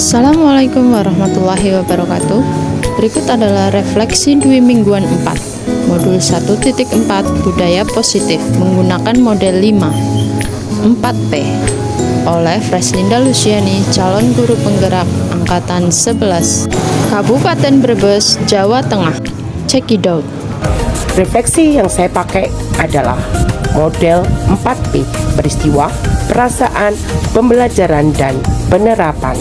Assalamualaikum warahmatullahi wabarakatuh. Berikut adalah refleksi Dwi Mingguan 4 Modul 1.4 Budaya Positif menggunakan model 5 4P oleh Freslinda Luciani, calon guru penggerak Angkatan 11 Kabupaten Brebes, Jawa Tengah. Check it out. Refleksi yang saya pakai adalah model 4P: peristiwa, perasaan, pembelajaran, dan penerapan.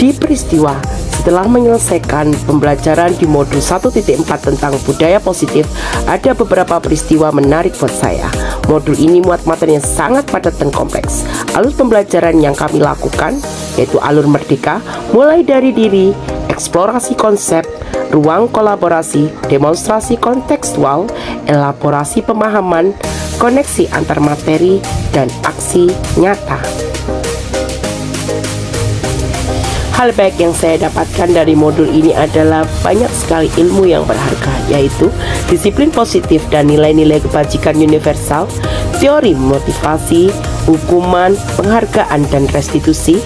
Di peristiwa, setelah menyelesaikan pembelajaran di modul 1.4 tentang budaya positif, ada beberapa peristiwa menarik buat saya. Modul ini muat materinya sangat padat dan kompleks. Alur pembelajaran yang kami lakukan yaitu alur merdeka, mulai dari diri, eksplorasi konsep, ruang kolaborasi, demonstrasi kontekstual, elaborasi pemahaman, koneksi antar materi, dan aksi nyata. Hal baik yang saya dapatkan dari modul ini adalah banyak sekali ilmu yang berharga, yaitu disiplin positif dan nilai-nilai kebajikan universal, teori motivasi, hukuman, penghargaan dan restitusi,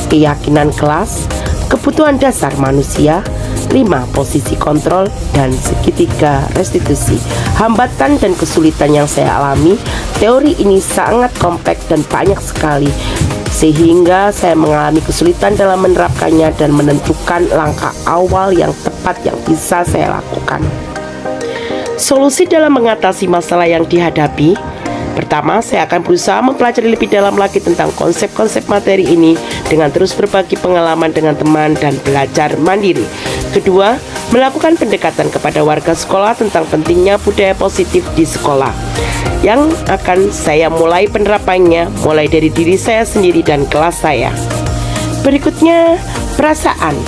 keyakinan kelas, kebutuhan dasar manusia, 5 posisi kontrol, dan segitiga restitusi. Hambatan dan kesulitan yang saya alami, teori ini sangat kompleks dan banyak sekali, sehingga saya mengalami kesulitan dalam menerapkannya dan menentukan langkah awal yang tepat yang bisa saya lakukan. Solusi dalam mengatasi masalah yang dihadapi: pertama, saya akan berusaha mempelajari lebih dalam lagi tentang konsep-konsep materi ini dengan terus berbagi pengalaman dengan teman dan belajar mandiri. Kedua, melakukan pendekatan kepada warga sekolah tentang pentingnya budaya positif di sekolah, yang akan saya mulai penerapannya mulai dari diri saya sendiri dan kelas saya. Berikutnya, perasaan.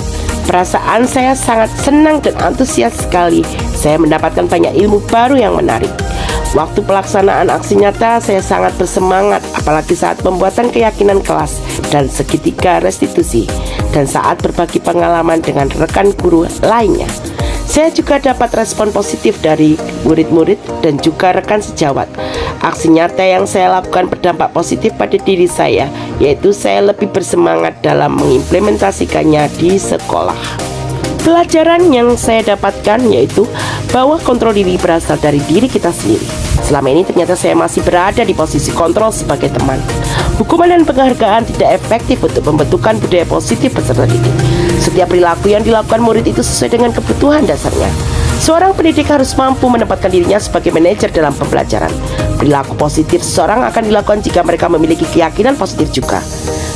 Perasaan saya sangat senang dan antusias sekali. Saya mendapatkan banyak ilmu baru yang menarik. Waktu pelaksanaan aksi nyata, saya sangat bersemangat, apalagi saat pembuatan keyakinan kelas dan segitiga restitusi, dan saat berbagi pengalaman dengan rekan guru lainnya. Saya juga dapat respon positif dari murid-murid dan juga rekan sejawat. Aksi nyata yang saya lakukan berdampak positif pada diri saya, yaitu saya lebih bersemangat dalam mengimplementasikannya di sekolah. Pelajaran yang saya dapatkan yaitu bahwa kontrol diri berasal dari diri kita sendiri. Selama ini ternyata saya masih berada di posisi kontrol sebagai teman. Hukuman dan penghargaan tidak efektif untuk pembentukan budaya positif peserta didik. Setiap perilaku yang dilakukan murid itu sesuai dengan kebutuhan dasarnya. Seorang pendidik harus mampu menempatkan dirinya sebagai manajer dalam pembelajaran. Perilaku positif seseorang akan dilakukan jika mereka memiliki keyakinan positif juga.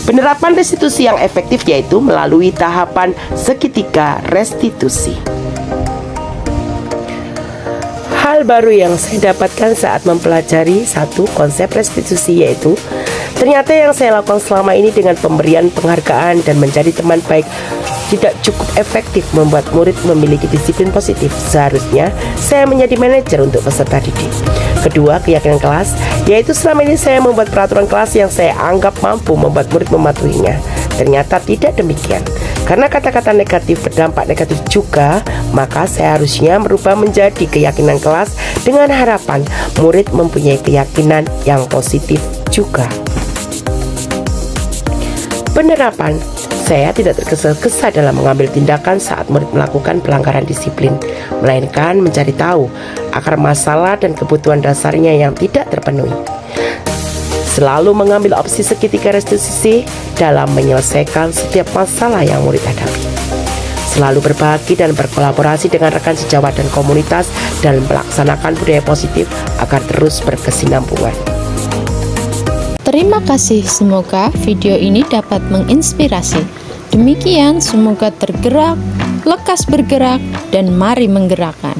Penerapan restitusi yang efektif yaitu melalui tahapan segitiga restitusi. Hal baru yang saya dapatkan saat mempelajari satu konsep restitusi yaitu ternyata yang saya lakukan selama ini dengan pemberian penghargaan dan menjadi teman baik tidak cukup efektif membuat murid memiliki disiplin positif. Seharusnya saya menjadi manajer untuk peserta didik. Kedua, keyakinan kelas, yaitu selama ini saya membuat peraturan kelas yang saya anggap mampu membuat murid mematuhinya. Ternyata tidak demikian. Karena kata-kata negatif berdampak negatif juga, maka saya harusnya merubah menjadi keyakinan kelas dengan harapan murid mempunyai keyakinan yang positif juga. Penerapan: saya tidak tergesa-gesa dalam mengambil tindakan saat murid melakukan pelanggaran disiplin, melainkan mencari tahu akar masalah dan kebutuhan dasarnya yang tidak terpenuhi. Selalu mengambil opsi segitiga restitusi dalam menyelesaikan setiap masalah yang murid hadapi. Selalu berbagi dan berkolaborasi dengan rekan sejawat dan komunitas dalam melaksanakan budaya positif agar terus berkesinambungan. Terima kasih, semoga video ini dapat menginspirasi. Demikian, semoga tergerak, lekas bergerak, dan mari menggerakkan.